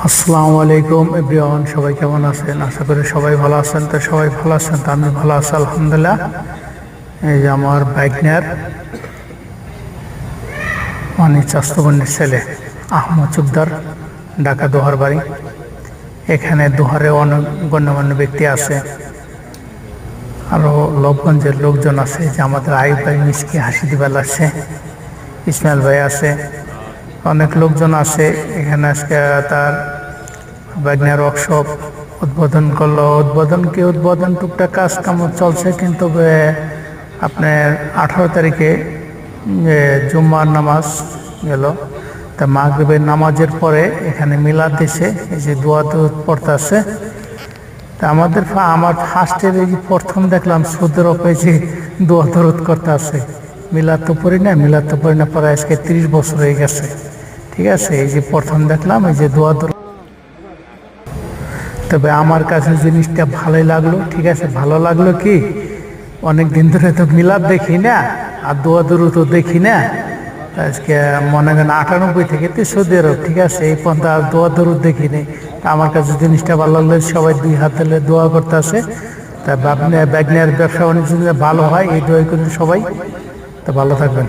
আসসালামু আলাইকুম এভরিওয়ান, সবাই কেমন আছেন? আশা করি সবাই ভালো আছেন। তো সবাই ভালো আছেন, তো আমি ভালো আছি আলহামদুলিল্লাহ। এই যে আমার বাইকনার মানে চাস্তবন্যের ছেলে আহমদ চুকদার, ঢাকা দোহার বাড়ি। এখানে দোহারে অনেক গণ্যমান্য ব্যক্তি আছে, আরও লোকগঞ্জের লোকজন আছে, যে আমাদের আইব ভাই মিসকি হাসি দিবার লাগছে, ইসমাইল ভাই আছে, অনেক লোকজন আছে এখানে। আজকে তার বাইকনার ওয়ার্কশপ উদ্বোধন করলো। উদ্বোধন টুকটাক কাজ কাম চলছে, কিন্তু আপনার 18 তারিখে জুম্মার নামাজ গেল, তা মাগরিবের নামাজের পরে এখানে মিলাদ দিছে, এই যে দোয়া পড়তে আছে। তা আমার ফার্স্টের এই যে প্রথম দেখলাম সৌদি আরবে যে দোয়া দরুদ করতে আছে। মিলাদ তো পড়ি না পরে আজকে 30 বছর হয়ে গেছে। ঠিক আছে, এই যে প্রথম দেখলাম এই যে দোয়া দরুদ। তবে আমার কাছে জিনিসটা ভালোই লাগলো। ঠিক আছে, ভালো লাগলো কি, অনেক দিন ধরে তো মিলাদ দেখি না আর দোয়া দরুদ তো দেখি না। আজকে মনে করেন 98 থেকে তো সৌদি আরব, ঠিক আছে, এই পর্যন্ত আর দোয়া দরুদ দেখি নেই। তা আমার কাছে জিনিসটা ভালো লাগলো, সবাই 2 হাত দিলে দোয়া করতে আছে। তা আপনি বাইকনার ব্যবসা বাণিজ্য ভালো হয়, এই দোয়া করেন সবাই। তা ভালো থাকবেন।